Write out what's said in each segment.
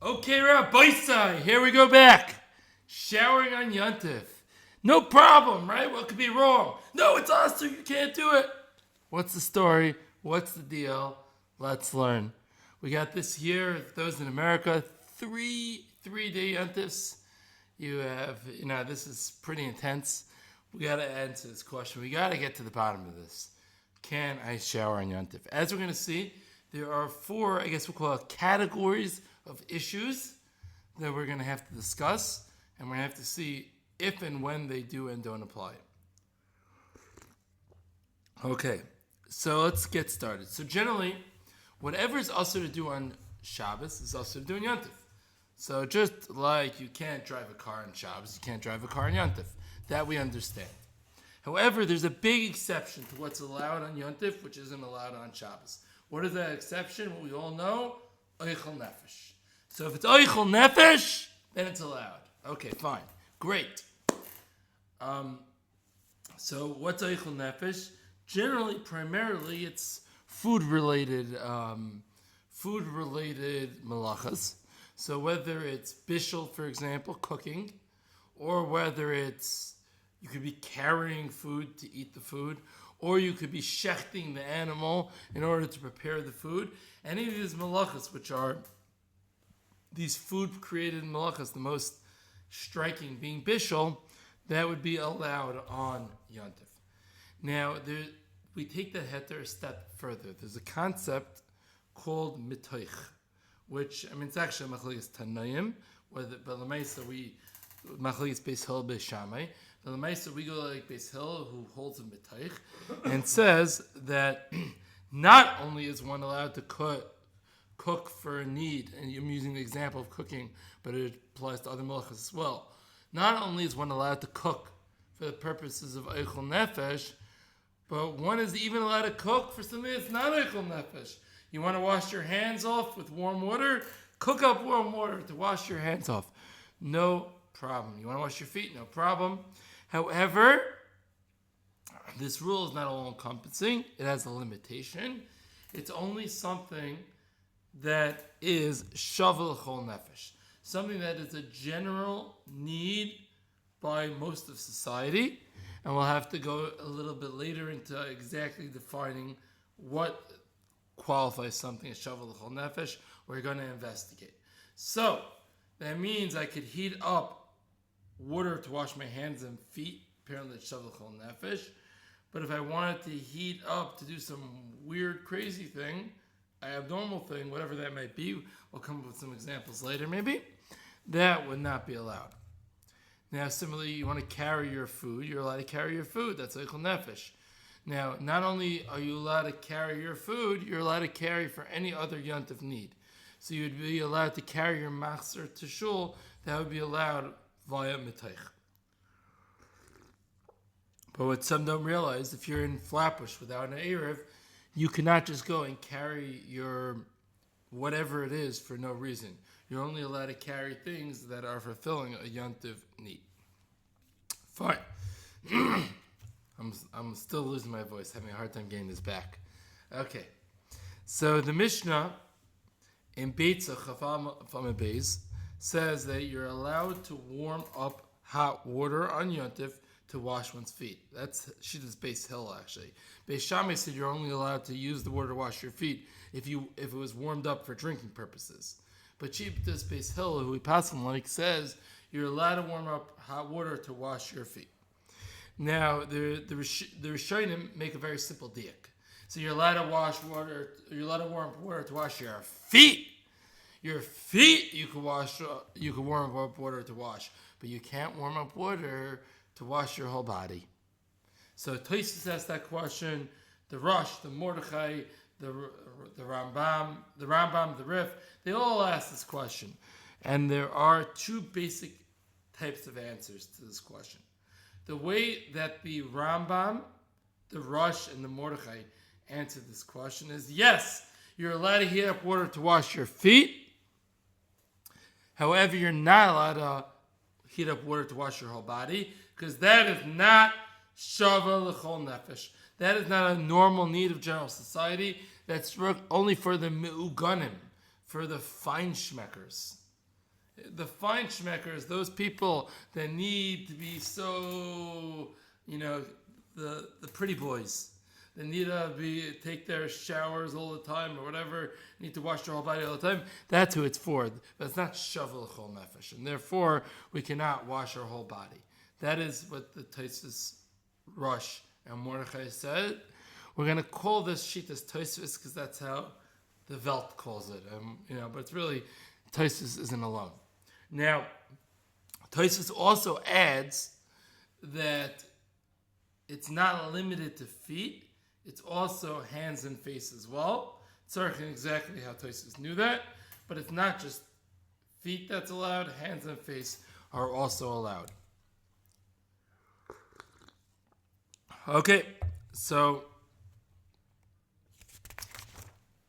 Okay, Rabbi Sai, here we go back. Showering on Yom Tov. No problem, right? What could be wrong? No, it's us, so you can't do it. What's the story? What's the deal? Let's learn. We got this year, those in America, three-day Yom Tovs. You have, this is pretty intense. We got to answer this question. We got to get to the bottom of this. Can I shower on Yom Tov? As we're going to see, there are four, I guess we'll call it categories of issues that we're going to have to discuss, and we're going to have to see if and when they do and don't apply. Okay, so let's get started. So generally, whatever is also to do on Shabbos is also to do on Yom Tov. So just like you can't drive a car on Shabbos, you can't drive a car on Yom Tov. That we understand. However, there's a big exception to what's allowed on Yom Tov, which isn't allowed on Shabbos. What is that exception? What we all know, Oichel Nefesh. So if it's Oichel Nefesh, then it's allowed. Okay, fine. Great. So what's Oichel Nefesh? Generally, primarily, it's food-related malachas. So whether it's bishul, for example, cooking, or whether it's, you could be carrying food to eat the food, or you could be shechting the animal in order to prepare the food. Any of these malachas, which are these food-created malachas, the most striking being bishul, that would be allowed on Yom Tov. Now, we take the heter a step further. There's a concept called mitoich, which, it's actually machlokes Tanaim, but l'maisa we machlokes Beis Hillel Beis Shammai. But l'maisa we go like Beis Hillel, who holds a mitoich, and says that not only is one allowed to cook for a need, and I'm using the example of cooking, but it applies to other malachas as well. Not only is one allowed to cook for the purposes of Eichel Nefesh, but one is even allowed to cook for something that's not Eichel Nefesh. You want to wash your hands off with warm water? Cook up warm water to wash your hands off. No problem. You want to wash your feet? No problem. However, this rule is not all-encompassing. It has a limitation. It's only something that is shavel chol nefesh, something that is a general need by most of society, and we'll have to go a little bit later into exactly defining what qualifies something as shavel chol nefesh. We're going to investigate. So that means I could heat up water to wash my hands and feet. Apparently, it's shavel chol nefesh. But if I wanted to heat up to do some weird, crazy thing, abnormal thing, whatever that might be, we'll come up with some examples later maybe, that would not be allowed. Now, similarly, you want to carry your food, you're allowed to carry your food. That's Eichel Nefesh. Now, not only are you allowed to carry your food, you're allowed to carry for any other Yom Tov need. So you'd be allowed to carry your machzor to shul. That would be allowed via mitoich. But what some don't realize, if you're in Flatbush without an Erev, you cannot just go and carry your whatever it is for no reason. You're only allowed to carry things that are fulfilling a Yom Tov need. Fine. I'm still losing my voice, having a hard time getting this back. Okay. So the Mishnah in Beitzah Chafam Beis says that you're allowed to warm up hot water on Yom Tov to wash one's feet. That's Shittas Beis Hillel actually. Beis Shammai said you're only allowed to use the water to wash your feet if it was warmed up for drinking purposes. But Shittas Beis Hillel, who we pass on like, says you're allowed to warm up hot water to wash your feet. Now the Rishonim make a very simple diak. So you're allowed to warm up water to wash your feet. Your feet you can warm up water to wash, but you can't warm up water to wash your whole body. So Tosfos asked that question. The Rosh, the Mordechai, the Rambam, the Rif, they all asked this question. And there are two basic types of answers to this question. The way that the Rambam, the Rosh, and the Mordechai answered this question is, yes, you're allowed to heat up water to wash your feet. However, you're not allowed to heat up water to wash your whole body, because that is not shava l'chol nefesh. That is not a normal need of general society. That's only for the meuganim, for the feinschmeckers. The fine schmeckers, those people that need to be so, the pretty boys. They need to take their showers all the time or whatever, need to wash their whole body all the time. That's who it's for. But it's not shavel l'chol nefesh. And therefore, we cannot wash our whole body. That is what the Tosfos Rosh and Mordechai said. We're going to call this Shitas Tosfos because that's how the Welt calls it. But it's really, Tosfos isn't alone. Now, Tosfos also adds that it's not limited to feet, it's also hands and face as well. Tzarech exactly how Tosfos knew that, but it's not just feet that's allowed, hands and face are also allowed. Okay, so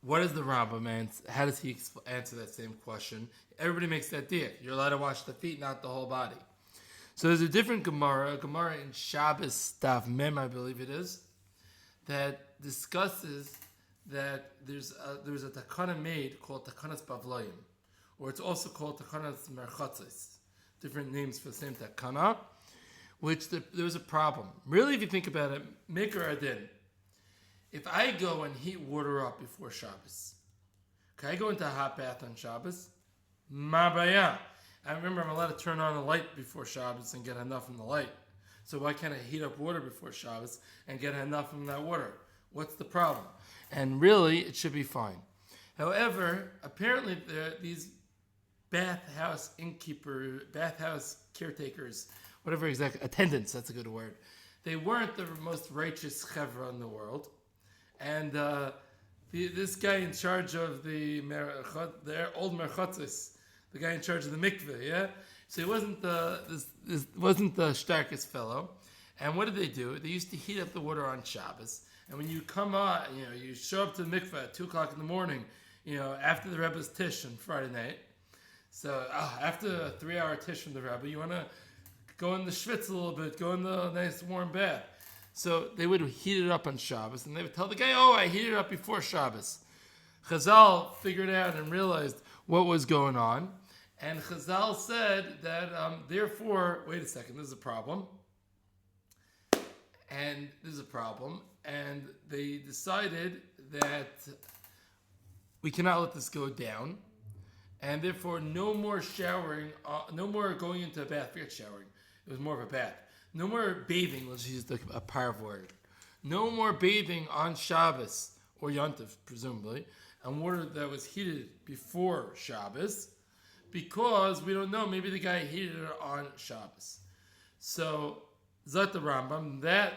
what is the Rambam answer? How does he answer that same question? Everybody makes that deal. You're allowed to wash the feet, not the whole body. So there's a different Gemara, a Gemara in Shabbos Daf Mem, I believe it is, that discusses that there's a takana made called takanas bavloyim, or it's also called takanas merchatzos, different names for the same takana, which there's a problem. Really, if you think about it, Mikra Adin, if I go and heat water up before Shabbos, can I go into a hot bath on Shabbos? Ma baya. I remember I'm allowed to turn on the light before Shabbos and get enough from the light. So why can't I heat up water before Shabbos and get enough from that water? What's the problem? And really, it should be fine. However, apparently these bathhouse caretakers, whatever exactly, attendants, that's a good word. They weren't the most righteous chevra in the world. And this guy in charge of the old merchatzos, the guy in charge of the mikveh, yeah? So he wasn't wasn't the starkest fellow. And what did they do? They used to heat up the water on Shabbos. And when you come on, you show up to the mikveh at 2 o'clock in the morning, after the Rebbe's Tish on Friday night. So after a 3-hour Tish from the Rebbe, you want to go in the schwitz a little bit, go in the nice warm bath. So they would heat it up on Shabbos, and they would tell the guy, I heated it up before Shabbos. Chazal figured out and realized what was going on. And Chazal said that, therefore, wait a second, there's a problem. And they decided that we cannot let this go down. And therefore, no more showering, no more going into a bath. Forget showering. It was more of a bath. No more bathing, let's use a parv word. No more bathing on Shabbos, or Yom Tov, presumably, on water that was heated before Shabbos, because we don't know, maybe the guy heated it on Shabbos. So, Zat the Rambam, that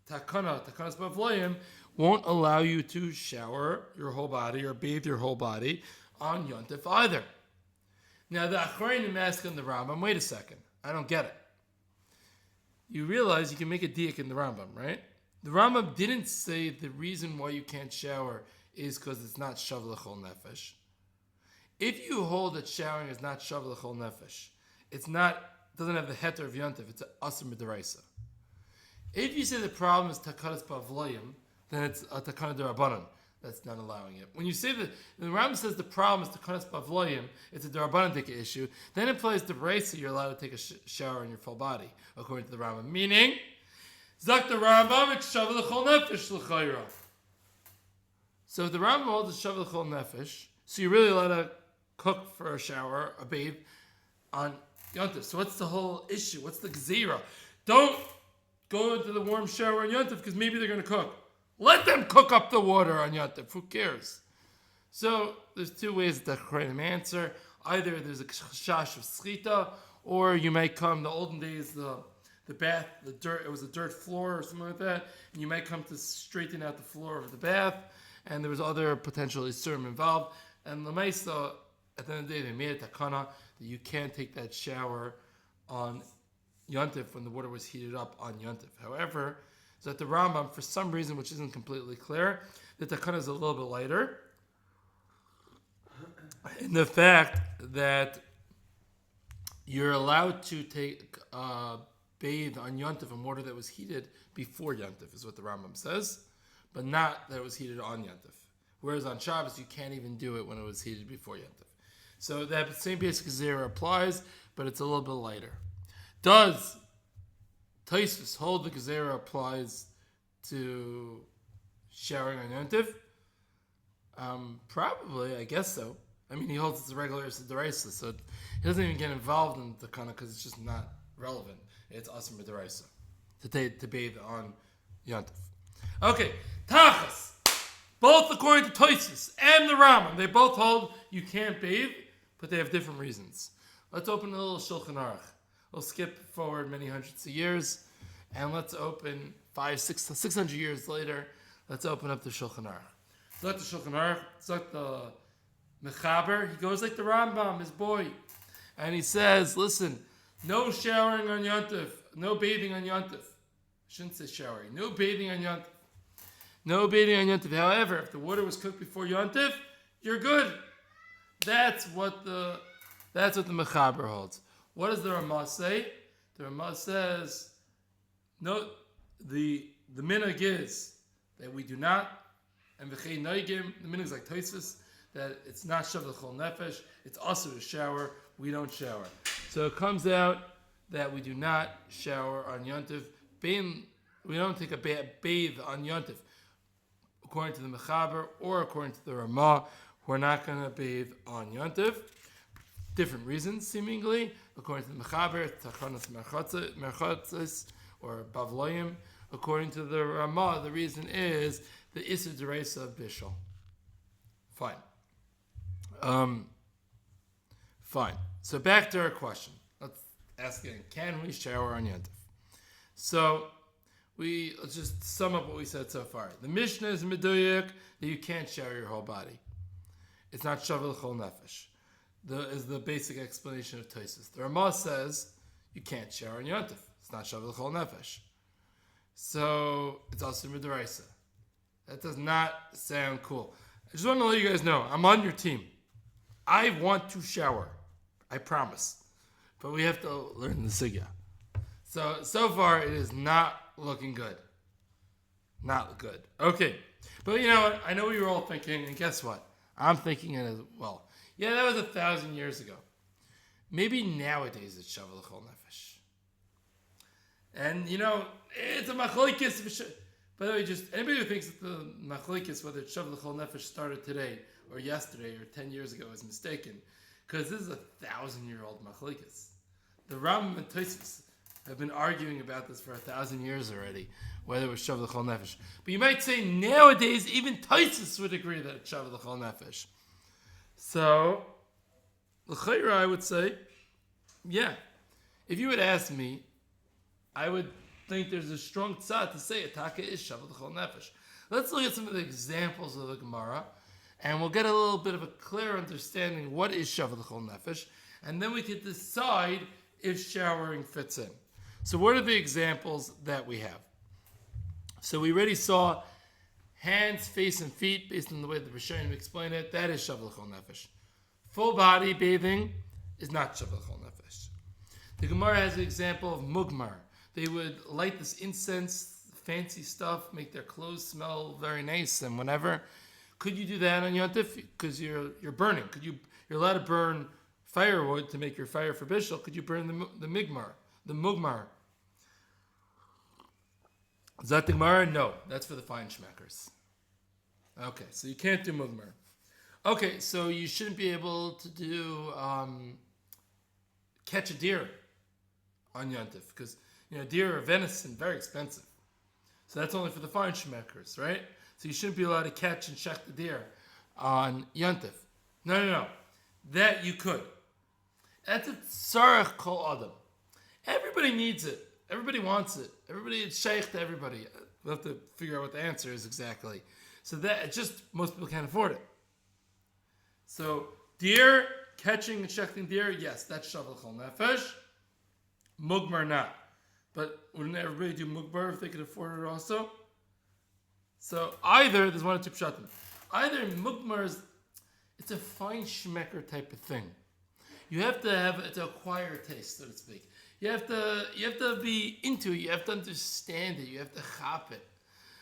takanas bavloyim, won't allow you to shower your whole body or bathe your whole body on Yom Tov either. Now, the Achrayim ask on the Rambam, wait a second, I don't get it. You realize you can make a diak in the Rambam, right? The Rambam didn't say the reason why you can't shower is because it's not shav l'chol nefesh. If you hold that showering is not shav l'chol nefesh, doesn't have the heter of Yom Tov, it's an asur midaraisa. If you say the problem is takanas bavloyim, then it's a takana derabanan that's not allowing it. When you say that the Rambam says the problem is takanas bavloyim, it's a derabanan issue, then it implies the deraisa you're allowed to take a shower in your full body, according to the Rambam. Meaning, zak the Rambam, it's shav l'chol nefesh l'chayra. So if the Rambam holds it's shav l'chol nefesh, so you're really allowed to cook for a shower, a bathe, on Yom Tov. So what's the whole issue? What's the gzira? Don't go into the warm shower on Yom Tov because maybe they're going to cook. Let them cook up the water on Yom Tov. Who cares? So there's two ways to answer. Either there's a chash of schita, or you might come, the olden days, the bath, the dirt, it was a dirt floor or something like that, and you might come to straighten out the floor of the bath, and there was other potential isurim involved. And Lamaisa, at the end of the day, they made a takana that you can't take that shower on Yom Tov when the water was heated up on Yom Tov. However, so that the Rambam, for some reason which isn't completely clear, the takana is a little bit lighter. In the fact that you're allowed to take bathe on Yom Tov in water that was heated before Yom Tov, is what the Rambam says, but not that it was heated on Yom Tov. Whereas on Shabbos, you can't even do it when it was heated before Yom Tov. So that same basic zera applies, but it's a little bit lighter. Does Tosfos hold the gezerah applies to showering on Yom Tov? Probably, I guess so. I mean, he holds it's a regular Deraisa, so he doesn't even get involved in the kana because it's just not relevant. It's Asr Deraisa to bathe on Yom Tov. Okay, Tachas. Both according to Tosfos and the Rambam, they both hold you can't bathe, but they have different reasons. Let's open a little Shulchan Aruch. We'll skip forward many hundreds of years, and let's open 600 years later. Let's open up the Shulchan Aruch. It's like the Shulchan Aruch. It's like the Mechaber. He goes like the Rambam, his boy, and he says, "Listen, no showering on Yom Tov, no bathing on Yom Tov. I shouldn't say showering. No bathing on Yom Tov. No bathing on Yom Tov. However, if the water was cooked before Yom Tov, you're good." That's what the Mechaber holds. What does the Ramah say? The Ramah says, no, the minhag is that we do not, and v'chei noigim, the minhag is like Tosfos, that it's not shav l'chol nefesh, it's also to shower, we don't shower. So it comes out that we do not shower on Yom Tov, we don't take a bathe on Yom Tov. According to the Mechaber or according to the Ramah, we're not going to bathe on Yom Tov. Different reasons, seemingly. According to the Mechaber, Tachanas Merchatzis or Bavloyim. According to the Ramah, the reason is the Isser D'Oraisa of Bishul. Fine. Fine. So back to our question. Let's ask again. Can we shower on Yom Tov? So let's just sum up what we said so far. The Mishnah is Meduyak that you can't shower your whole body. It's not Shav L'Chol Nefesh. Is the basic explanation of Tosfos. The Ramah says you can't shower on Yom Tov. It's not Shav L'Chol Nefesh. So it's also Midaraisa. That does not sound cool. I just want to let you guys know, I'm on your team. I want to shower. I promise. But we have to learn the Sugya. So far, it is not looking good. Not good. Okay. But you know what? I know what you're all thinking, and guess what? I'm thinking it as well. Yeah, that was 1,000 years ago. Maybe nowadays it's Shav L'Chol Nefesh. And, you know, it's a machlokes. By the way, just anybody who thinks that the machlokes, whether it's Shav L'Chol Nefesh started today or yesterday or 10 years ago, is mistaken. Because this is 1,000-year-old machlokes. The Rambam and Tosfos have been arguing about this for 1,000 years already, whether it was Shav L'Chol Nefesh. But you might say nowadays, even Tosfos would agree that it's Shav L'Chol Nefesh. So, l'chayra, I would say, yeah. If you would ask me, I would think there's a strong tzad to say Ataka is Shav L'Chol Nefesh. Let's look at some of the examples of the Gemara, and we'll get a little bit of a clear understanding what is Shav L'Chol Nefesh, and then we can decide if showering fits in. So what are the examples that we have? So we already saw hands, face, and feet, based on the way the Rishonim explain it, that is Shav L'Chol Nefesh. Full body bathing is not Shav L'Chol Nefesh. The Gemara has an example of mugmar. They would light this incense, fancy stuff, make their clothes smell very nice and whatever. Could you do that on Yom Tov? Because you're burning. You're allowed to burn firewood to make your fire for Bishul. Could you burn the mugmar? Is that the Gemara? No, that's for the fine schmeckers. Okay, so you can't do mugmar. Okay, so you shouldn't be able to do catch a deer on Yom Tov because deer are venison, very expensive. So that's only for the fine schmeckers, right? So you shouldn't be allowed to catch and shech the deer on Yom Tov. No. That you could. That's a tzarech kol adam. Everybody needs it. Everybody wants it. It's shaykh to everybody. We'll have to figure out what the answer is exactly. So that just most people can't afford it. So deer, catching and shechting deer, yes, that's Shav L'Chol Nefesh. Mugmar not. But wouldn't everybody do mugmar if they could afford it also? So either, there's one or two pshatim. Either mugmar is, it's a fine schmecker type of thing. You have to acquire taste, so to speak. You have to be into it. You have to understand it. You have to chop it.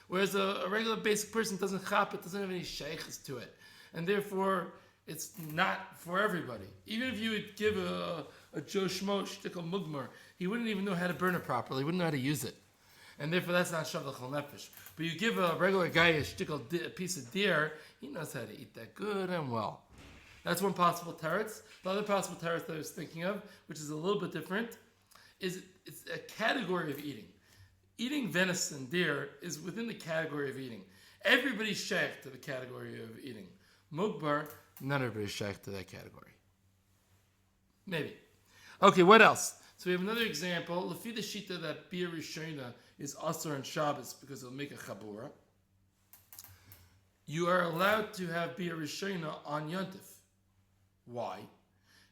Whereas a regular basic person doesn't chop it, doesn't have any sheikhs to it. And therefore, It's not for everybody. Even if you would give a Joe Schmo shtickle mugmar, he wouldn't even know how to burn it properly. He wouldn't know how to use it. And therefore, that's not shav l'chol nefesh. But you give a regular guy a shtickle a piece of deer, he knows how to eat that good and well. That's one possible teretz. The other possible teretz that I was thinking of, which is a little bit different, is it's a category of eating. Eating venison, deer, is within the category of eating. Everybody's shaykh to the category of eating. Mugbar, none everybody's shaykh to that category. Maybe. Okay, what else? So we have another example. Lefi the shita that Bia Rishona is Asr and Shabbos because it'll make a chabura. You are allowed to have Bia Rishona on Yontif. Why?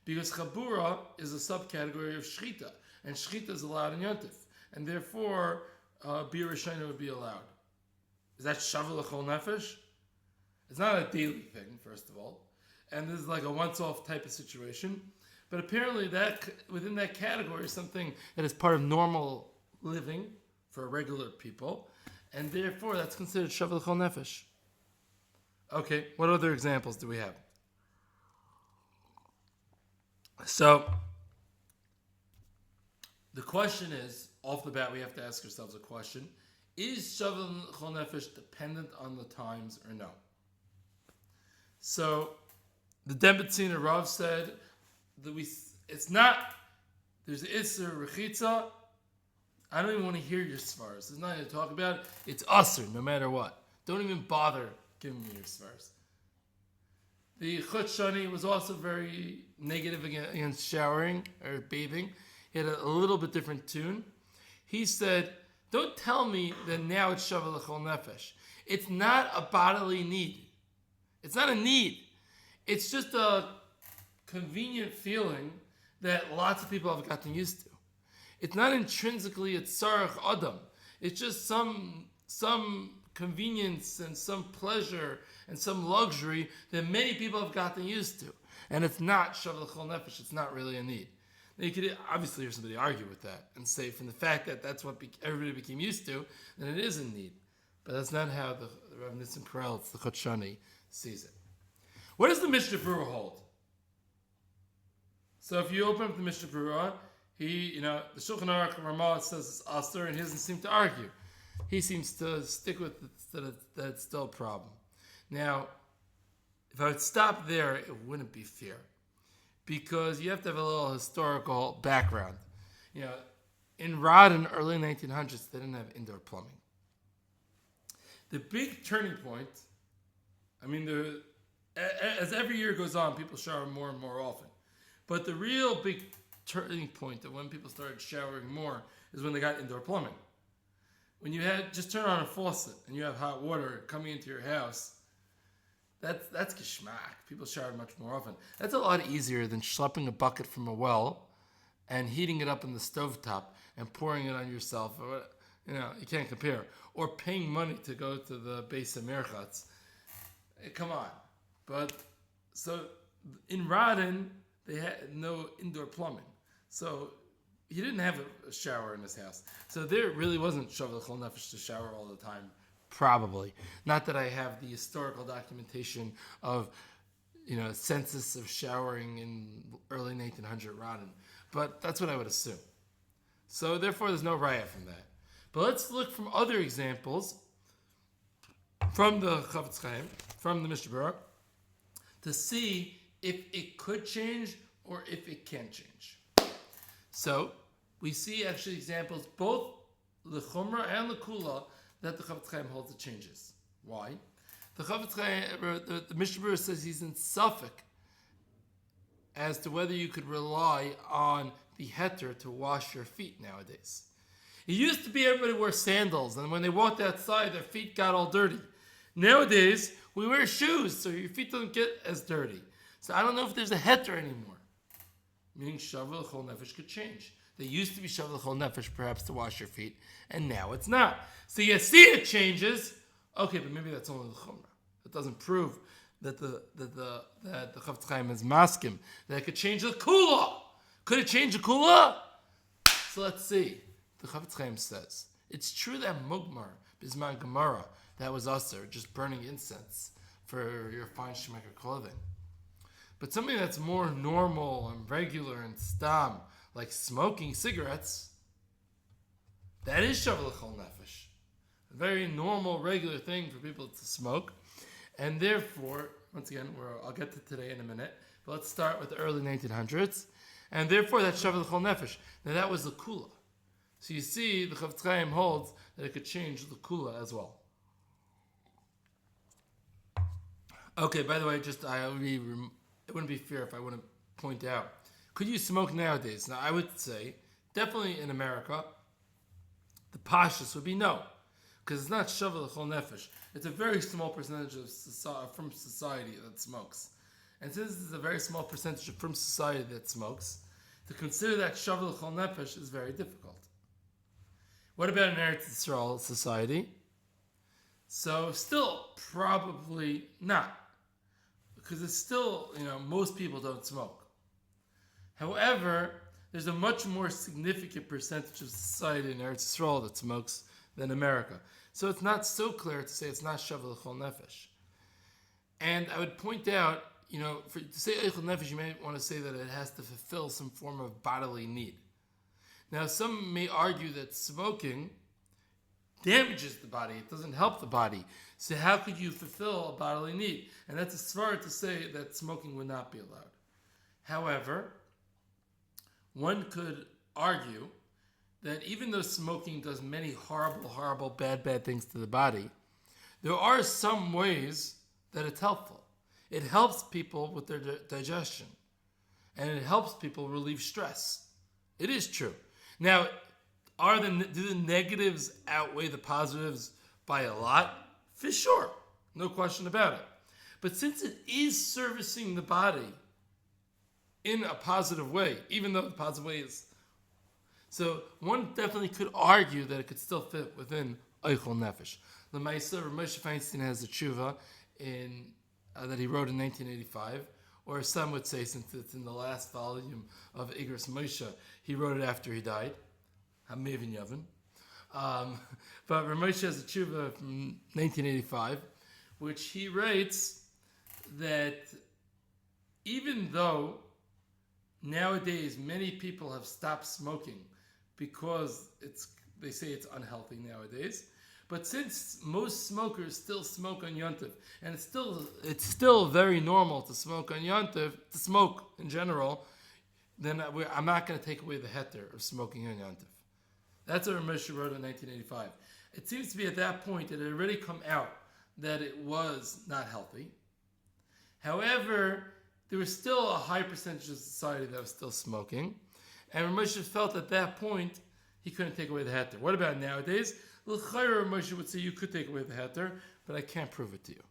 Because chabura is a subcategory of shchita, and shchita is allowed in Yontif, and therefore Bia Rishona would be allowed. Is that shavu l'chol nefesh? It's not a daily thing, first of all, and this is like a once-off type of situation. But apparently, that within that category is something that is part of normal living for regular people, and therefore that's considered shavu l'chol nefesh. Okay, what other examples do we have? So the question is, off the bat, we have to ask ourselves a question: is shavu l'chol nefesh dependent on the times or no? So the Dembetziner Rav said that it's not. There's Isser Rechitza. I don't even want to hear your svaras. There's nothing to talk about. It's Asr, no matter what. Don't even bother giving me your svaras. The Chut Shani was also very negative against showering or bathing. He had a little bit different tune. He said, don't tell me that now it's shavu l'chol nefesh. It's not a bodily need. It's not a need. It's just a convenient feeling that lots of people have gotten used to. It's not intrinsically a tzarech adam. It's just some convenience and some pleasure and some luxury that many people have gotten used to. And it's not shavu l'chol nefesh. It's not really a need. Now you could obviously hear somebody argue with that and say from the fact that that's what everybody became used to, then it is a need. But that's not how the Rav Nitzan Karelitz, the Chut Shani, sees it. What does the Mishnah Berurah hold? So if you open up the Mishnah Berurah, the Shulchan Aruch Ramah says it's Aster, and he doesn't seem to argue. He seems to stick with it, that it's still a problem. Now, if I would stop there, it wouldn't be fair. Because you have to have a little historical background. In Rodden, early 1900s, they didn't have indoor plumbing. The big turning point, as every year goes on, people shower more and more often. But the real big turning point of when people started showering more is when they got indoor plumbing. When you just turn on a faucet and you have hot water coming into your house, that's geschmack. People shower much more often. That's a lot easier than schlepping a bucket from a well and heating it up in the stovetop and pouring it on yourself. You can't compare. Or paying money to go to the base of Merchatz. Come on. But, so, in Rodden, they had no indoor plumbing. So, he didn't have a shower in his house. So there really wasn't shavu l'chol nefesh to shower all the time. Probably. Not that I have the historical documentation of, census of showering in early 1900 Rodden. But that's what I would assume. So therefore, there's no raya from that. But let's look from other examples from the Chavetz Chaim, from the Mishnah Berurah, to see if it could change or if it can change. So we see actually examples both the Chumrah and the Kula that the Chavetz Chaim holds it changes. Why? The Chavetz Chaim, the Mishnah Berurah says he's in Suffolk as to whether you could rely on the heter to wash your feet nowadays. It used to be everybody wore sandals, and when they walked outside, their feet got all dirty. Nowadays, we wear shoes, so your feet don't get as dirty. So I don't know if there's a heter anymore. Meaning shavu l'chol nefesh could change. There used to be shavu l'chol nefesh perhaps to wash your feet, and now it's not. So you see it changes. Okay, but maybe that's only the chumrah. That doesn't prove that the Chavetz Chaim is maskim. That it could change the kula. Could it change the kula? So let's see. The Chavetz Chaim says it's true that mugmar bisman gemara that was usher, just burning incense for your fine shemeker clothing. But something that's more normal and regular and stam, like smoking cigarettes, that is shavu l'chol nefesh. A very normal, regular thing for people to smoke. And therefore, once again, I'll get to today in a minute, but let's start with the early 1900s. And therefore, that's shavu l'chol nefesh. Now that was the kula. So you see, the Chofetz Chaim holds that it could change the kula as well. Okay, by the way, it wouldn't be fair if I wouldn't point out. Could you smoke nowadays? Now, I would say, definitely in America, the pashtus would be no. Because it's not shavu l'chol nefesh. It's a very small percentage from society that smokes. And since it's a very small percentage from society that smokes, to consider that shavu l'chol nefesh is very difficult. What about an Eretz Yisrael society? So still probably not. Because it's still, most people don't smoke. However, there's a much more significant percentage of society in Eretz Yisrael that smokes than America. So it's not so clear to say it's not shavu l'chol nefesh. And I would point out, to say l'chol nefesh, you may want to say that it has to fulfill some form of bodily need. Now, some may argue that smoking damages the body. It doesn't help the body. So how could you fulfill a bodily need? And that's a svara to say that smoking would not be allowed. However, one could argue that even though smoking does many horrible, bad things to the body, there are some ways that it's helpful. It helps people with their digestion. And it helps people relieve stress. It is true. Now, do the negatives outweigh the positives by a lot? For sure. No question about it. But since it is servicing the body in a positive way, even though the positive way is... So one definitely could argue that it could still fit within Eichel Nefesh. L'maisa, Moshe Feinstein has a tshuva that he wrote in 1985, or some would say, since it's in the last volume of Igros Moshe, he wrote it after he died. Hamevin Yavin. But Ramoshe has a tshuva from 1985, which he writes that even though nowadays many people have stopped smoking because they say it's unhealthy nowadays, but since most smokers still smoke on Yom Tov, and it's still very normal to smoke on Yom Tov, to smoke in general, then I'm not going to take away the heter of smoking on Yom Tov. That's what Ramoshe wrote in 1985. It seems to be at that point that it had already come out that it was not healthy. However, there was still a high percentage of society that was still smoking. And Ramoshe felt at that point he couldn't take away the heter. What about nowadays? L'chayra Ramoshe would say you could take away the heter, but I can't prove it to you.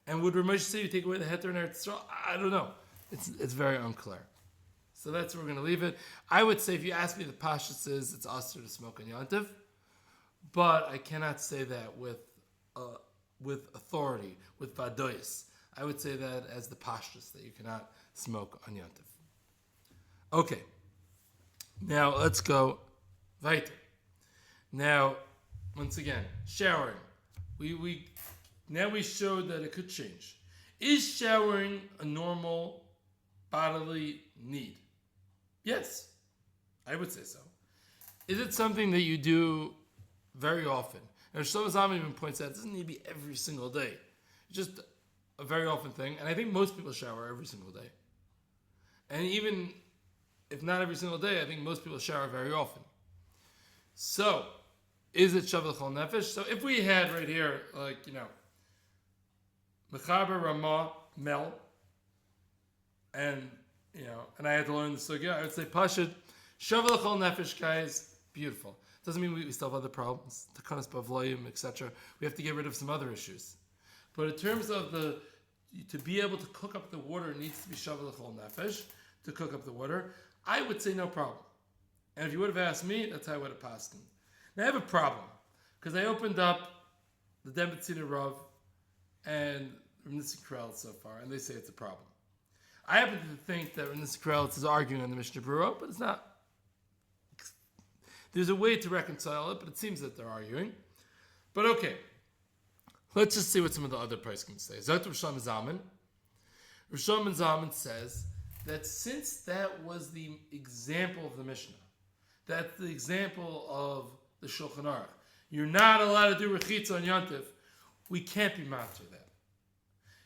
And would Ramoshe say you take away the heter in Eretz Yisrael? I don't know. It's very unclear. So that's where we're going to leave it. I would say if you ask me, the pashtus is it's usher to smoke on Yom Tov, but I cannot say that with authority, with vadoyis. I would say that as the pashtus, that you cannot smoke on Yom Tov. Okay. Now let's go weiter. Now, once again, showering. We showed that it could change. Is showering a normal bodily need? Yes, I would say so. Is it something that you do very often? And Shlomo Zalman even points out it doesn't need to be every single day. It's just a very often thing. And I think most people shower every single day. And even if not every single day, I think most people shower very often. So, is it shavu l'chol nefesh? So if we had right here, Mechaber, Ramah, Mel, and I had to learn the sugya, I would say Pashut, shavu l'chol nefesh, guys, beautiful. Doesn't mean we still have other problems, takanas bavloyim, etc. We have to get rid of some other issues. But in terms of to be able to cook up the water, it needs to be shavu l'chol nefesh, to cook up the water. I would say no problem. And if you would have asked me, that's how I would have passed them. Now I have a problem, because I opened up the Demetzina Rav and Nissi Krell so far, and they say it's a problem. I happen to think that Nissi Krell is arguing on the Mishnah Berurah, but it's not. There's a way to reconcile it, but it seems that they're arguing. But okay, let's just see what some of the other poskim say. Zotur Shlomo Zalman. Rishon ben Zalman says that since that was the example of the Mishnah, that's the example of the Shulchan Aruch, you're not allowed to do rechitza on Yom Tov, we can't be matter that.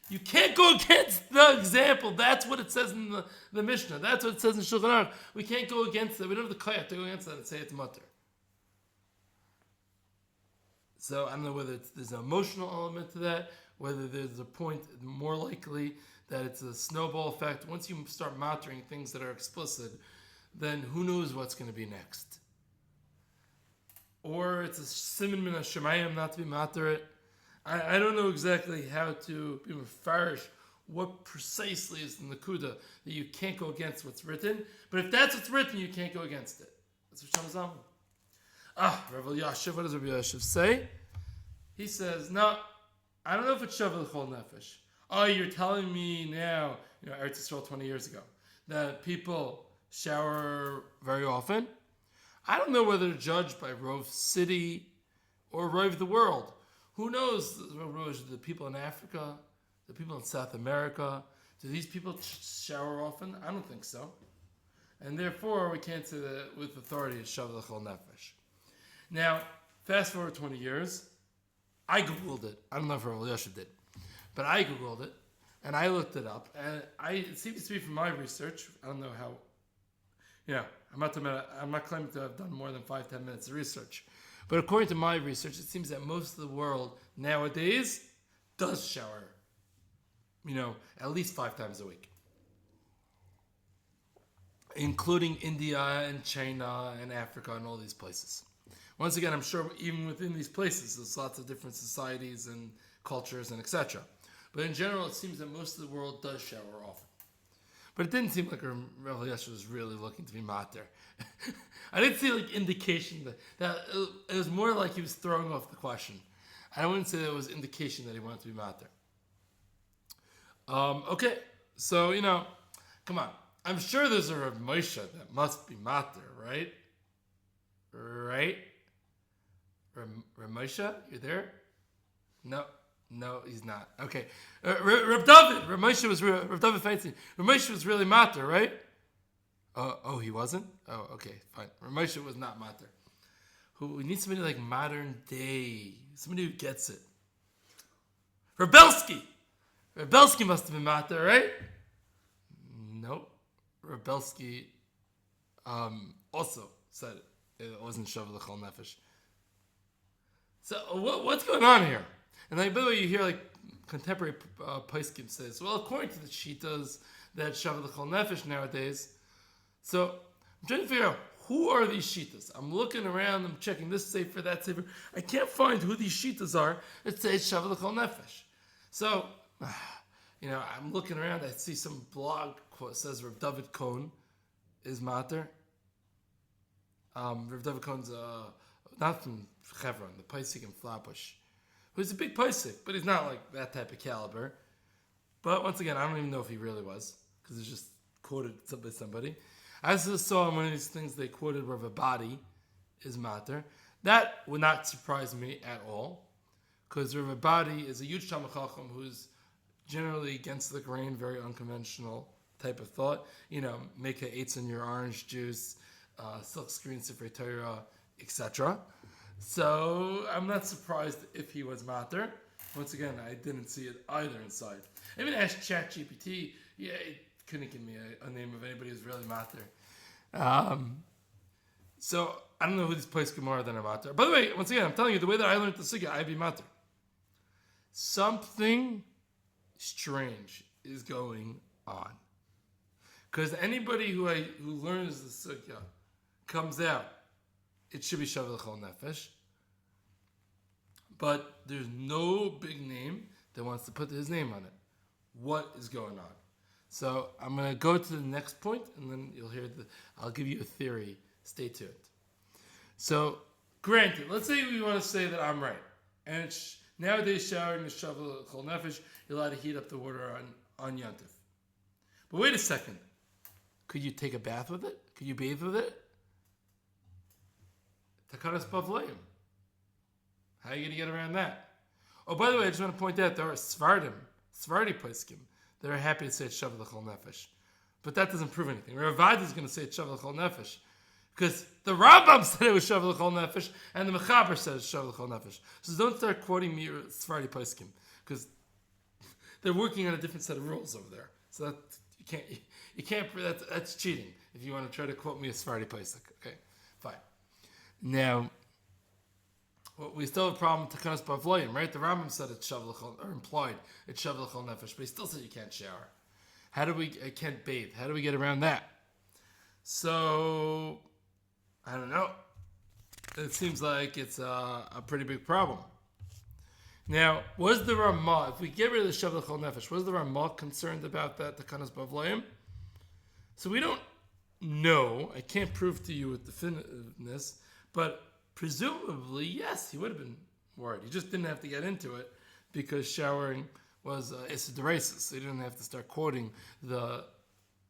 You can't go against the example. That's what it says in the Mishnah. That's what it says in Shulchan Aruch. We can't go against it. We don't have the koyach to go against that and say it's mutter. So I don't know whether there's an emotional element to that, whether there's a point more likely that it's a snowball effect. Once you start mattering things that are explicit, then who knows what's going to be next. Or it's a siman min hashemayim not to be matter it. I don't know exactly how to be mefarish what precisely is the nakuda that you can't go against what's written. But if that's what's written, you can't go against it. That's what Shem Zalman. Rav Elyashiv, what does Rav Elyashiv say? He says, no, I don't know if it's Shavuot L'chol Nefesh. Oh, you're telling me now, Eretz Yisrael 20 years ago, that people shower very often? I don't know whether to judge by Rove City or Rove the world. Who knows, the people in Africa, the people in South America, do these people shower often? I don't think so. And therefore, we can't say that with authority it's Shavuot L'chol Nefesh. Now, fast forward 20 years, I Googled it. I don't know if Rav Elyashiv did, but I Googled it, and I looked it up, and it seems to be from my research. I don't know how, I'm not claiming to have done more than 5-10 minutes of research. But according to my research, it seems that most of the world nowadays does shower, at least 5 times a week. Including India and China and Africa and all these places. Once again, I'm sure even within these places, there's lots of different societies and cultures and etc. But in general, it seems that most of the world does shower often. But it didn't seem like Rav Elyashiv was really looking to be mater. I didn't see indication that it was more like he was throwing off the question. I wouldn't say that it was indication that he wanted to be mater. Okay, so come on. I'm sure there's a Rav Moshe that must be mater, right? Right? Rav Moshe, you there? No, he's not. Okay, Rav David, Rav David Feinstein. Rav Moshe was really mater, right? Oh, he wasn't? Oh, okay, fine. Rav Moshe was not mater. We need somebody like modern day, somebody who gets it. Rav Belsky must have been mater, right? Nope. Rav Belsky also said it wasn't Shavuot L'chol Nefesh. So what's going on here? And by the way, you hear contemporary poskim says, well, according to the shitas that Shavuot L'chol Nefesh nowadays. So I'm trying to figure out who are these shitas. I'm looking around, I'm checking this sefer, that sefer. I can't find who these shitas are that say Shavuot L'chol Nefesh. So I'm looking around. I see some blog quote says Rav David Cohn is mater. Rav David Cohn's not from Chevron, the Paisik in Flatbush, who's a big Paisik, but he's not like that type of caliber. But once again, I don't even know if he really was, because it's just quoted by somebody. I also saw in one of these things they quoted Rav Abadi is mater. That would not surprise me at all, because Rav Abadi is a huge Talmid Chacham who's generally against the grain, very unconventional type of thought. Make a eitz in your orange juice, silk screen Sefer Torah, etc. So I'm not surprised if he was mater. Once again, I didn't see it either inside. I even asked ChatGPT. Yeah, it couldn't give me a name of anybody who's really mater. So I don't know who these poskim are that are mater. By the way, once again, I'm telling you the way that I learned the sugya, I'd be mater. Something strange is going on. Because anybody who learns the sugya comes out, it should be Shavuot L'chol Nefesh. But there's no big name that wants to put his name on it. What is going on? So I'm going to go to the next point, and then you'll hear I'll give you a theory. Stay tuned. So, granted, let's say we want to say that I'm right. And it's nowadays showering is Shavuot L'chol Nefesh, you're allowed to heat up the water on Yom Tov. But wait a second. Could you take a bath with it? Could you bathe with it? Takanas Pavleim. How are you going to get around that? Oh, by the way, I just want to point out there are Sephardi poskim they're happy to say it's Shavuot L'chol Nefesh. But that doesn't prove anything. Ravad is going to say it's Shavuot L'chol Nefesh. Because the Rambam said it was Shavuot L'chol Nefesh, and the Mechaber said it's Shavuot L'chol Nefesh. So don't start quoting me or Sephardi Poskim, because they're working on a different set of rules over there. So that you can't. That's cheating. If you want to try to quote me a Sephardi Posik, okay, fine. Now, we still have a problem with Takanas Bavloyim, right? The Rambam said it's Shavuot L'chol, or implied it's Shavuot L'chol Nefesh, but he still said you can't shower. I can't bathe. How do we get around that? So, I don't know. It seems like it's a pretty big problem. Now, was the Ramah, if we get rid of the Shavuot L'chol Nefesh, was the Ramah concerned about that Takanas Bavloyim? So we don't know. I can't prove to you with definitiveness, but presumably, yes, he would have been worried. He just didn't have to get into it because showering was Issa D'Oraisa, so he didn't have to start quoting the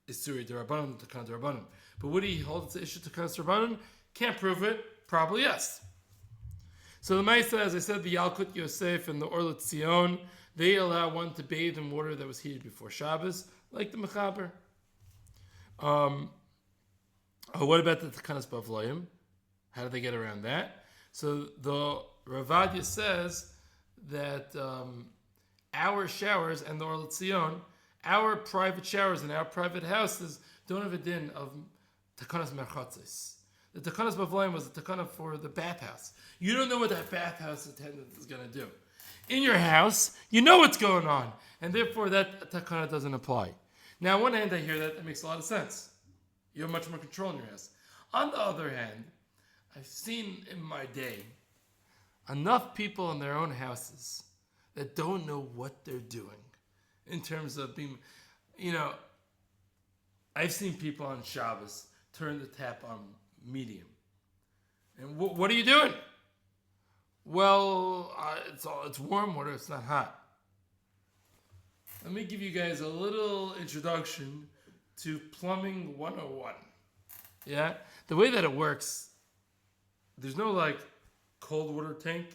Isuri D'Rabbanan, the Takanas D'Rabbanan. But would he hold it to issue Takanas D'Rabbanan? Can't prove it. Probably yes. So the Maisa, as I said, the Yalkut Yosef and the Orlet Zion, they allow one to bathe in water that was heated before Shabbos, like the Mechaber. What about the Takanas Bavloyim? How do they get around that? So the Ravadia says that our showers and the Orlet Zion, our private showers in our private houses don't have a din of Takanas Merchatzis. The Takanas Bavloyim was the Takana for the bathhouse. You don't know what that bathhouse attendant is going to do. In your house, you know what's going on, and therefore that Takana doesn't apply. Now, on one hand, I hear that makes a lot of sense. You have much more control in your house. On the other hand, I've seen in my day enough people in their own houses that don't know what they're doing in terms of being, I've seen people on Shabbos turn the tap on medium. And what are you doing? Well, it's warm water, it's not hot. Let me give you guys a little introduction to Plumbing 101. Yeah? The way that it works, there's no cold water tank,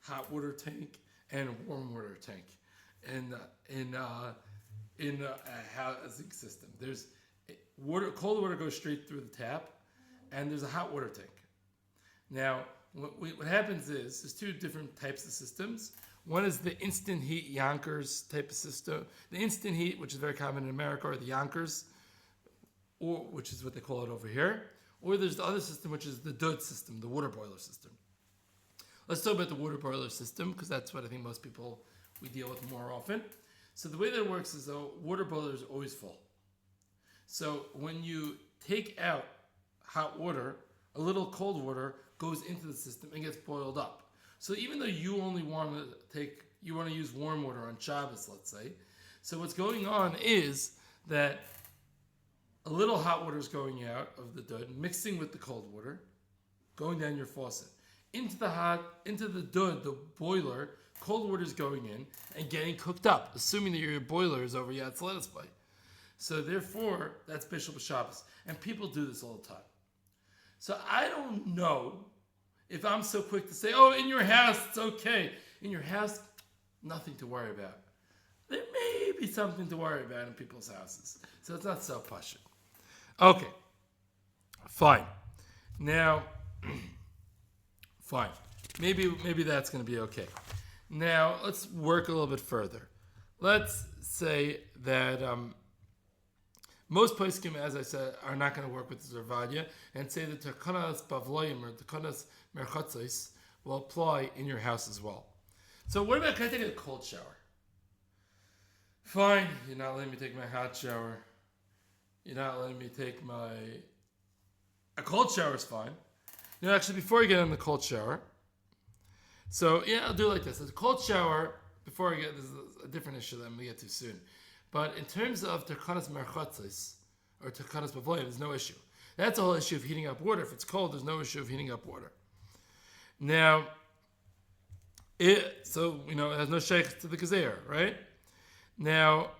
hot water tank, and warm water tank in a housing system. There's cold water goes straight through the tap, and there's a hot water tank. Now, what happens is there's two different types of systems. One is the instant heat Yonkers type of system. The instant heat, which is very common in America, or the Yonkers, or which is what they call it over here. Or there's the other system, which is the Dud system, the water boiler system. Let's talk about the water boiler system, because that's what I think most people we deal with more often. So the way that it works is the water boiler is always full. So when you take out hot water, a little cold water goes into the system and gets boiled up. So even though you only want to use warm water on Shabbos, let's say, so what's going on is that a little hot water is going out of the dud, mixing with the cold water, going down your faucet. Into the dud, the boiler, cold water is going in and getting cooked up, assuming that your boiler is over Yatz Lettuce Bay. So therefore, that's Bishul Shabbos. And people do this all the time. So I don't know if I'm so quick to say, oh, in your house, it's okay. In your house, nothing to worry about. There may be something to worry about in people's houses. So it's not so pashut. Okay. Fine. Now, fine. Maybe that's going to be okay. Now, let's work a little bit further. Let's say that most poskim, as I said, are not going to work with the Zervadia and say that Takanas Bavloyim or Takanas Merchatzos will apply in your house as well. So what about, can I take a cold shower? Fine, you're not letting me take my hot shower. You're not letting me take a cold shower is fine. Actually, before I get in the cold shower, so yeah, I'll do it like this. The cold shower, this is a different issue that I'm going to get to soon. But in terms of Takanas Merchatzos or Takanas Bavloyim, there's no issue. That's the whole issue of heating up water. If it's cold, there's no issue of heating up water. Now, it has no sheikh to the Gezer, right? Now,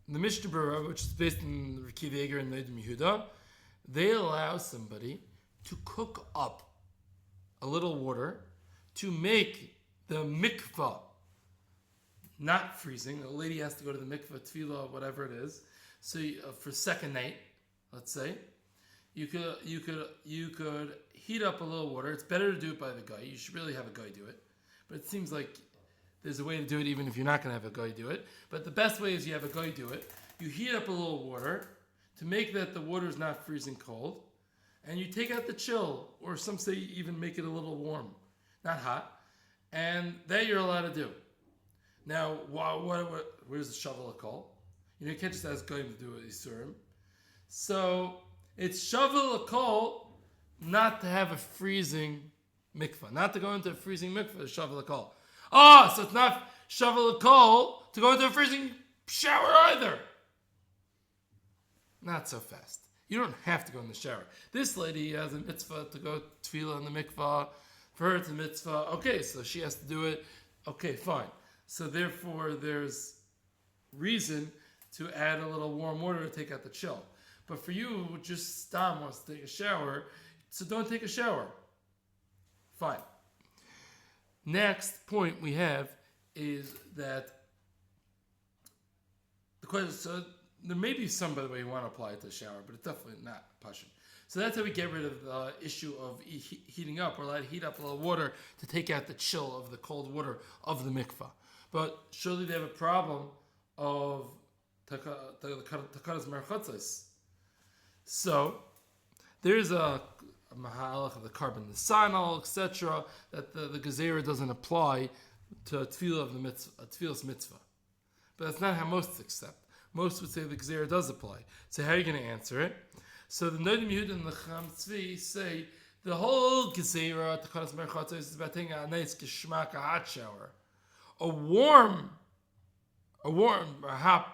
the Mishnah Berurah, which is based in Rekiv Eger and Nedim Yehuda, they allow somebody to cook up a little water to make the mikvah not freezing. A lady has to go to the mikveh, tefillah, whatever it is. So for second night, let's say, you could heat up a little water. It's better to do it by the guy. You should really have a guy do it. But it seems like there's a way to do it even if you're not going to have a guy do it. But the best way is you have a guy do it. You heat up a little water to make that the water is not freezing cold. And you take out the chill, or some say even make it a little warm, not hot. And that you're allowed to do. Now, where's the shovel call? You can't just ask guy to do it, Isurim. So it's shovel a call not to have a freezing mikvah, not to go into a freezing mikvah, shovel a call. So it's not shovel a call to go into a freezing shower either. Not so fast. You don't have to go in the shower. This lady has a mitzvah to go tefillah in the mikvah. For her, it's a mitzvah. Okay, so she has to do it. Okay, fine. So therefore, there's reason to add a little warm water to take out the chill. But for you, who just Stam wants to take a shower, so don't take a shower. Fine. Next point we have is that the question, so there may be some, by the way, who want to apply it to the shower, but it's definitely not Pashin. So that's how we get rid of the issue of heating up. We're allowed to heat up a little water to take out the chill of the cold water of the mikvah. But surely they have a problem of takaras merchatzos. So there's a mahalach of the carbon, the sanal, etc., that the gezerah doesn't apply to tefillah of the mitzvah, tefillah's mitzvah. But that's not how most accept. Most would say the gezerah does apply. So how are you going to answer it? So the Nodim Yehuda and the Cham Tzvi say the whole gezerah, takaras merchatzos, is about taking a nice geschmack, a hot shower. A hot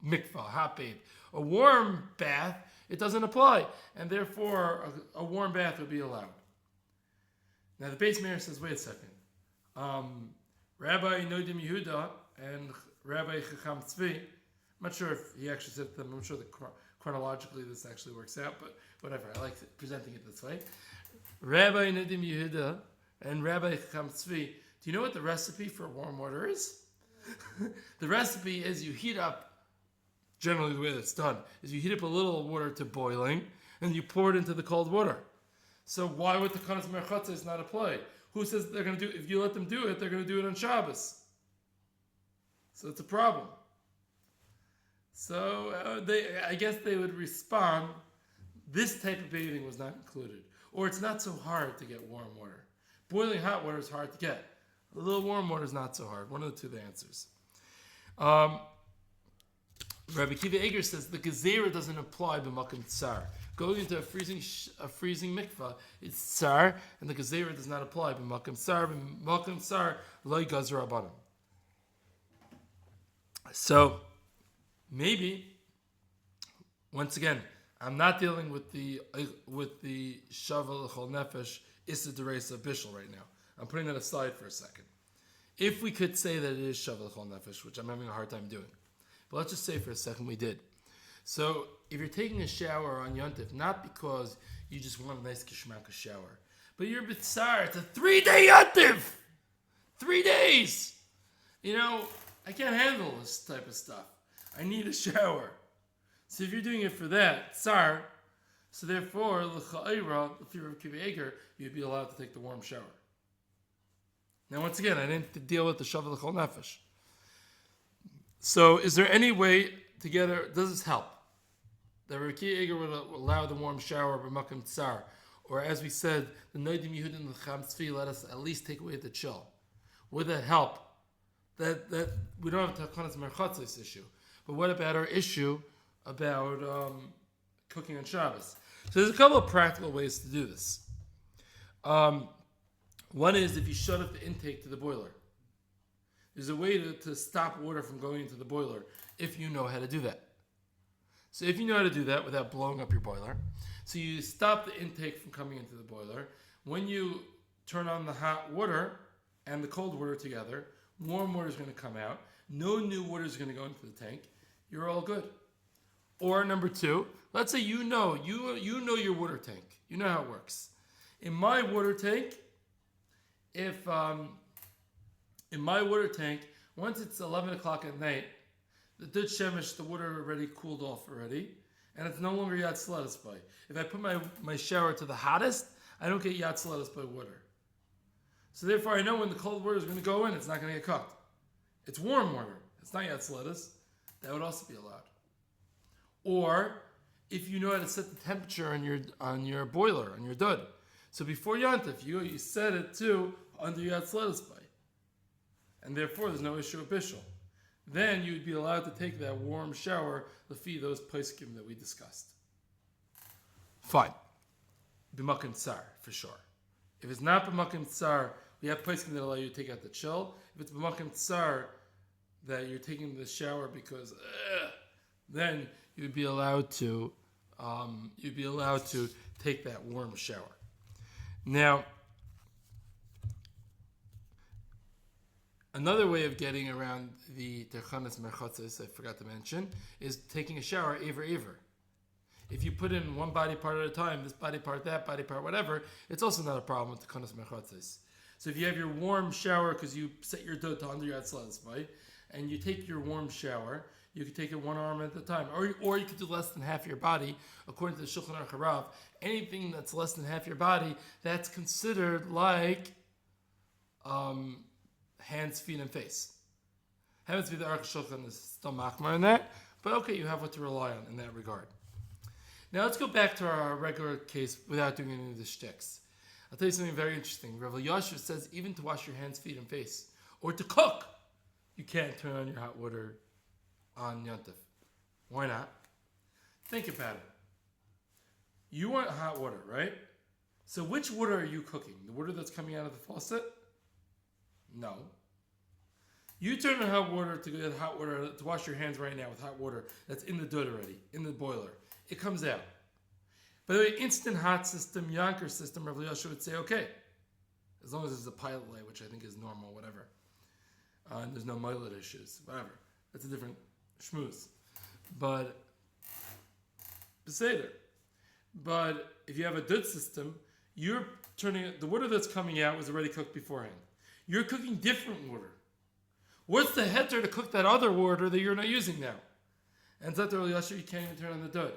mikvah, hot bath, a warm bath, it doesn't apply, and therefore a warm bath would be allowed. Now the Beis Meir says, wait a second. Rabbi Nodim Yehuda and Rabbi Chacham Tzvi, I'm not sure if he actually said them, I'm sure that chronologically this actually works out, but whatever, I like presenting it this way. Rabbi Nodim Yehuda and Rabbi Chacham Tzvi, do you know what the recipe for warm water is? The recipe is you heat up, generally the way that's done, is you heat up a little water to boiling, and you pour it into the cold water. So why would the takaras merchatzos not apply? Who says they're going to do, if you let them do it, they're going to do it on Shabbos? So it's a problem. So I guess they would respond, this type of bathing was not included. Or it's not so hard to get warm water. Boiling hot water is hard to get. A little warm water is not so hard. One of the two the answers. Rabbi Kiva Eger says the gezerah doesn't apply b'makom tsar. Going into a freezing mikvah is tsar, and the gezerah does not apply b'makom tsar. B'makom tsar loy gazer abanim. So maybe once again, I'm not dealing with the shavel chol nefesh issa dereisa bishul right now. I'm putting that aside for a second. If we could say that it is shavel chol nefesh, which I'm having a hard time doing, but let's just say for a second we did. So if you're taking a shower on Yom Tov, not because you just want a nice kishmaka shower, but you're bitzar, it's a 3-day Yom Tov! 3 days! I can't handle this type of stuff. I need a shower. So if you're doing it for that, tsar, so therefore, l'cha'ira, if you're Kiva Eger, you'd be allowed to take the warm shower. Now, once again, I didn't deal with the shavel chol nefesh. So, is there any way together? Does this help? The Rabbi Eger would allow the warm shower b'makom tsar, or as we said, the Nodim Yehuda and the Cham Tzvi let us at least take away the chill. Would that help? That we don't have a takanas merchatzos issue, but what about our issue about cooking on Shabbos? So there's a couple of practical ways to do this. One is if you shut off the intake to the boiler. There's a way to stop water from going into the boiler if you know how to do that. So if you know how to do that without blowing up your boiler, so you stop the intake from coming into the boiler. When you turn on the hot water and the cold water together, warm water is going to come out. No new water is going to go into the tank. You're all good. Or number two, let's say you know your water tank. You know how it works. In my water tank, Once it's 11 o'clock at night, the Dud Shemesh, the water already cooled off already, and it's no longer Yad Saladas by. If I put my shower to the hottest, I don't get Yad Saladas by water. So therefore I know when the cold water is going to go in, it's not going to get cooked. It's warm water. It's not Yad Saladas. That would also be allowed. Or if you know how to set the temperature on your boiler, on your Dud. So before Yom Tov, you set it to under Yad Saladas by. And therefore there's no issue of Bishul. Then you'd be allowed to take that warm shower, lefi those poskim that we discussed. Fine. B'makim tsar, for sure. If it's not b'makim tsar, we have poskim that allow you to take out the chill. If it's b'makim tsar, that you're taking the shower because, then you'd be allowed to take that warm shower. Now, another way of getting around the terchanas merchotzes, I forgot to mention, is taking a shower aver. If you put in one body part at a time, this body part, that body part, whatever, it's also not a problem with terchanas merchotzes. So if you have your warm shower because you set your dough to under Yad Saladas, right? And you take your warm shower, you could take it one arm at a time, or you could do less than half your body. According to the Shulchan Aruch Harav, anything that's less than half your body, that's considered like hands, feet, and face. Happens to be the Aruch Shulchan is still machmar in that, but okay, you have what to rely on in that regard. Now let's go back to our regular case without doing any of the shticks. I'll tell you something very interesting. Rav Yasher says even to wash your hands, feet, and face, or to cook, you can't turn on your hot water on Yom Tov. Why not? Think about it. You want hot water, right? So which water are you cooking? The water that's coming out of the faucet? No. You turn on hot water to get hot water to wash your hands right now with hot water that's in the dud already, in the boiler. It comes out. By the way, instant hot system, Yanker system, Rav Yasher would say okay. As long as there's a pilot light, which I think is normal, whatever. And there's no milet issues, whatever. That's a different shmooze. But, beseder. But if you have a dud system, you're turning the water that's coming out was already cooked beforehand. You're cooking different water. What's the heter to cook that other water that you're not using now? And Zat Rav Yasher, you can't even turn on the dud.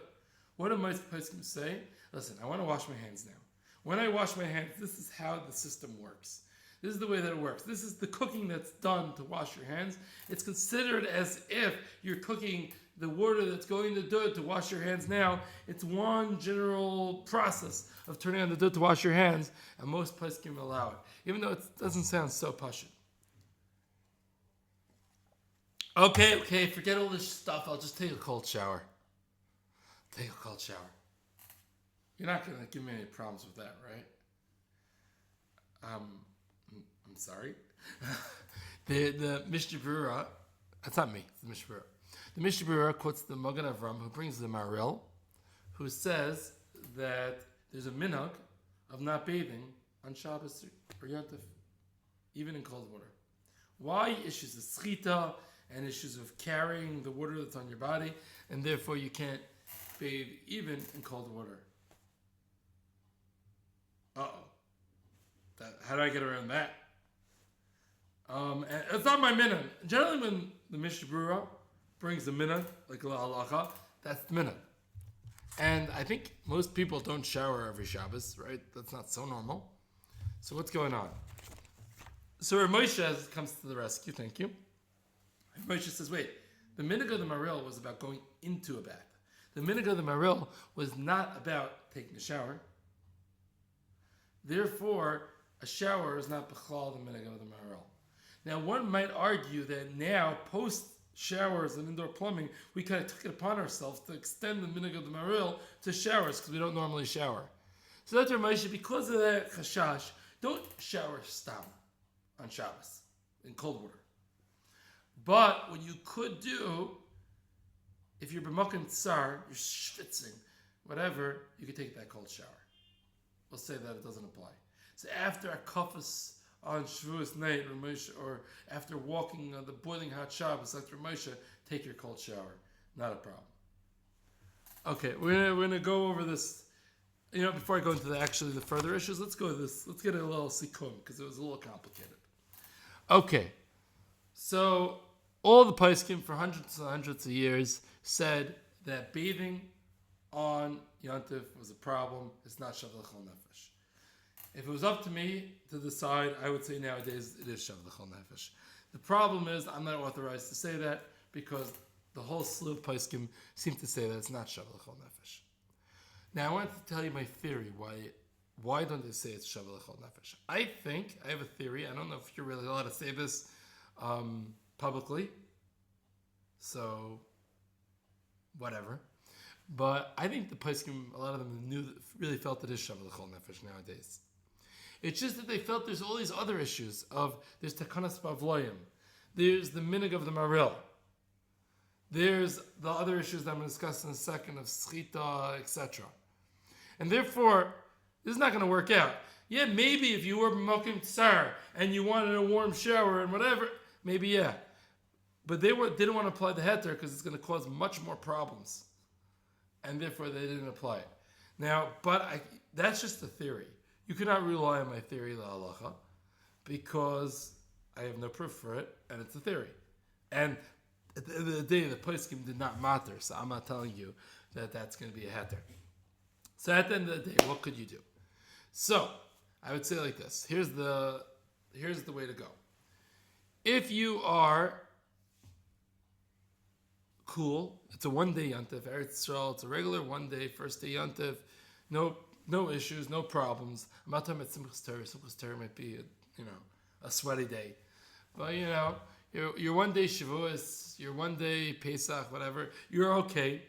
What am I supposed to say? Listen, I want to wash my hands now. When I wash my hands, this is how the system works. This is the way that it works. This is the cooking that's done to wash your hands. It's considered as if you're cooking the water that's going to dud to wash your hands now. It's one general process of turning on the dud to wash your hands, and most places can allow it, even though it doesn't sound so pashut. Okay, forget all this stuff. I'll just take a cold shower. Take a cold shower. You're not going to give me any problems with that, right? I'm sorry. the Mishnah Berurah, that's not me, it's the Mishnah Berurah. The Mishnah Berurah quotes the Magen Avram, who brings the Maril, who says that there's a minhag of not bathing on Shabbos or Yom Tov, even in cold water. Why? Issues of schita and issues of carrying the water that's on your body, and therefore you can't bathe even in cold water. How do I get around that? And it's not my minhag. Generally, when the Mishnah Berurah brings the minhag, like la halacha, that's the minhag. And I think most people don't shower every Shabbos, right? That's not so normal. So what's going on? So Rav Moshe comes to the rescue. Thank you. Rav Moshe says, wait, the minhag of the Maril was about going into a bath. The minhag of the Maril was not about taking a shower. Therefore, a shower is not b'chlal the minhag of the Maril. Now, one might argue that now, post showers and indoor plumbing, we kind of took it upon ourselves to extend the minhag of the Maril to showers because we don't normally shower. So that's Rav Moshe, because of that chashash, don't shower stam on Shabbos in cold water. But what you could do, if you're b'makom tsar, you're schwitzing, whatever, you could take that cold shower. We'll say that it doesn't apply. So after a kafas on Shavuos night, or after walking on the boiling hot Shabbos, after Moshe, take your cold shower. Not a problem. Okay, we're gonna go over this. Before I go into the further issues, let's go to this. Let's get a little sikkum because it was a little complicated. Okay, So all the poskim for hundreds and hundreds of years said that bathing on Yom Tov was a problem. It's not Shav L'Chol Nefesh. If it was up to me to decide, I would say nowadays it is Shav L'Chol Nefesh. The problem is I'm not authorized to say that because the whole slew of poskim seem to say that it's not Shav L'Chol Nefesh. Now I want to tell you my theory why don't they say it's Shav L'Chol Nefesh? I think I have a theory. I don't know if you're really allowed to say this publicly. So whatever. But I think the poskim, a lot of them really felt it is Shav L'Chol Nefesh nowadays. It's just that they felt there's all these other issues of there's Takanas Bavloyim, there's the minig of the Maril, there's the other issues that I'm going to discuss in a second of Schita, etc. And therefore, this is not going to work out. Yeah, maybe if you were Mokim Tsar and you wanted a warm shower and whatever, maybe yeah. But they didn't want to apply the heter because it's going to cause much more problems. And therefore they didn't apply it. Now, that's just a theory. You cannot rely on my theory, la halacha, because I have no proof for it, and it's a theory. And at the end of the day, the poskim did not matter, so I'm not telling you that that's going to be a heter. So at the end of the day, what could you do? So I would say like this. Here's the way to go. If you are cool, it's a one-day Yontif, Eretz Yisrael, it's a regular one-day, first-day Yontif, no issues, no problems. I'm not talking about Simchas Torah. Simchas Torah might be a sweaty day. But your one-day Shavuos, your one-day Pesach, whatever, you're okay.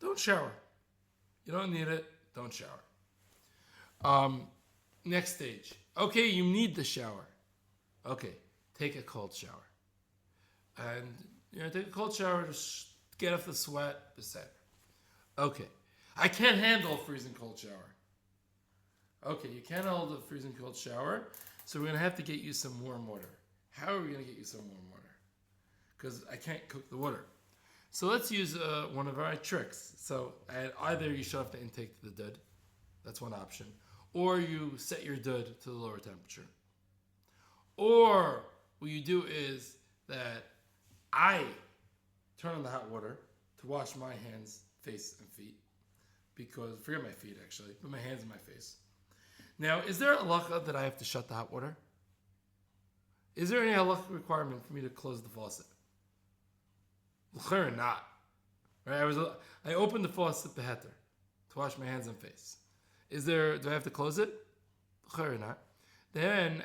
Don't shower. You don't need it, don't shower. Next stage. Okay, you need the shower. Okay, take a cold shower. And take a cold shower to get off the sweat, etc. Okay, I can't handle a freezing cold shower. Okay, you can't handle a freezing cold shower, so we're going to have to get you some warm water. How are we going to get you some warm water? Because I can't cook the water. So let's use one of our tricks. So either you shut off the intake to the dud, that's one option, or you set your dud to the lower temperature. Or what you do is that I turn on the hot water to wash my hands, face, and feet. Because, forget my feet actually, but my hands and my face. Now, is there a halacha that I have to shut the hot water? Is there any halacha requirement for me to close the faucet? L'chera not. Right? I opened the faucet, the heter, to wash my hands and face. Do I have to close it? L'chera not. Then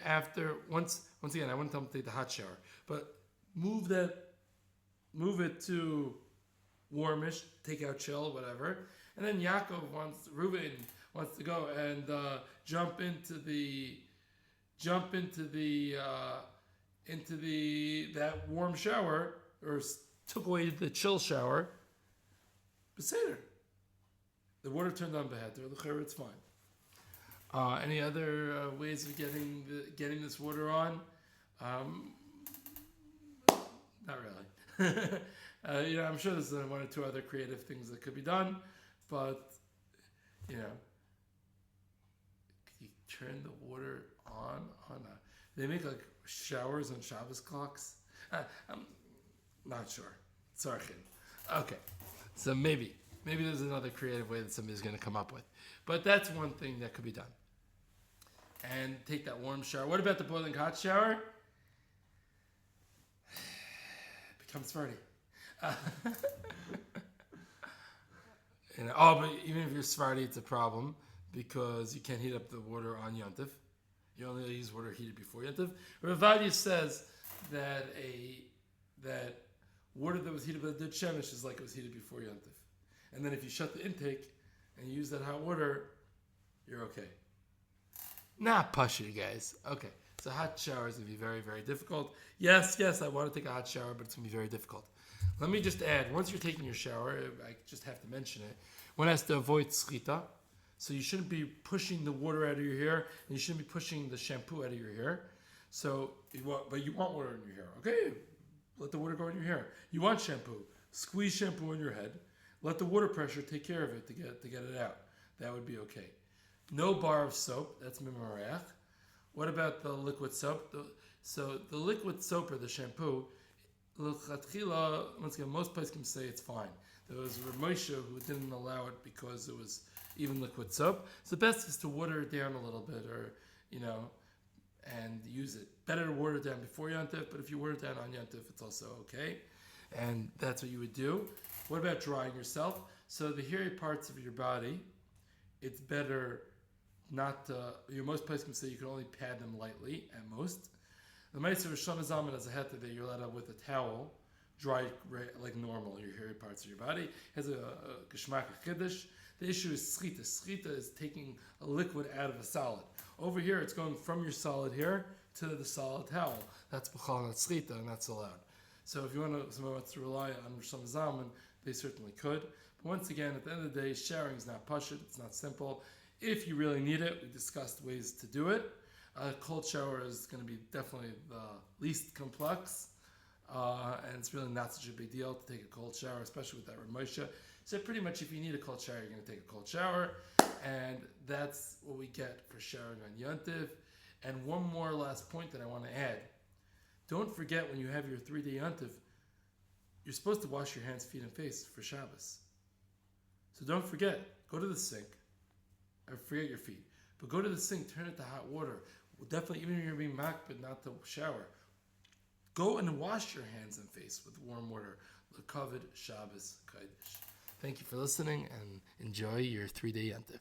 once again, I wouldn't tell them to take the hot shower, but move it to warmish, take out chill, whatever. And then Reuben wants to go and jump into that warm shower, or took away the chill shower. Beseder. The water turned on beheter. L'chera, it's fine. Any other ways of getting this water on? Not really. I'm sure there's one or two other creative things that could be done, but you turn the water on. They make like showers on Shabbos clocks. I'm not sure. Sorry. Okay, so maybe there's another creative way that somebody's going to come up with, but that's one thing that could be done. And take that warm shower. What about the boiling hot shower? Becomes Sephardi. But even if you're Sephardi, it's a problem because you can't heat up the water on Yom Tov. You only use water heated before Yom Tov. Rav Vadia says that water that was heated by the Dud Shemesh is like it was heated before Yom Tov. And then if you shut the intake and you use that hot water, you're okay. Not pushy, guys. Okay, so hot shower is going to be very, very difficult. Yes, I want to take a hot shower, but it's going to be very difficult. Let me just add, once you're taking your shower, I just have to mention it, one has to avoid schita. So you shouldn't be pushing the water out of your hair, and you shouldn't be pushing the shampoo out of your hair. But you want water in your hair. Okay, let the water go in your hair. You want shampoo. Squeeze shampoo in your head. Let the water pressure take care of it to get it out. That would be okay. No bar of soap. That's mimarach. What about the liquid soap? So the liquid soap or the shampoo, once again, most places can say it's fine. There was Ramosha who didn't allow it because it was even liquid soap. So the best is to water it down a little bit, or and use it. Better to water it down before Yom Tov, but if you water it down on Yom Tov, it's also okay. And that's what you would do. What about drying yourself? So the hairy parts of your body, it's better not to, most places can say you can only pad them lightly at most. The Meiser of Shama Zaman as a heta that you're allowed to with a towel, dry like normal, your hairy parts of your body. Has a geschmack of chiddush. The issue is schita. Schita is taking a liquid out of a solid. Over here, it's going from your solid hair to the solid towel. That's b'chal, not schita, and that's allowed. So if you want to, someone wants to rely on Shama Zaman, they certainly could. But once again, at the end of the day, showering is not pashut. It's not simple. If you really need it, we discussed ways to do it. A cold shower is going to be definitely the least complex, and it's really not such a big deal to take a cold shower, especially with that Ramosha. So pretty much if you need a cold shower, you're going to take a cold shower, and that's what we get for showering on Yom Tov. And one more last point that I want to add. Don't forget when you have your 3-day Yom Tov, you're supposed to wash your hands, feet, and face for Shabbos. So don't forget, go to the sink, or forget your feet, but go to the sink, turn it to hot water. Definitely, even if you're being mocked, but not to shower. Go and wash your hands and face with warm water. L'kavod Shabbos Kodesh. Thank you for listening, and enjoy your 3-day Yom Tov.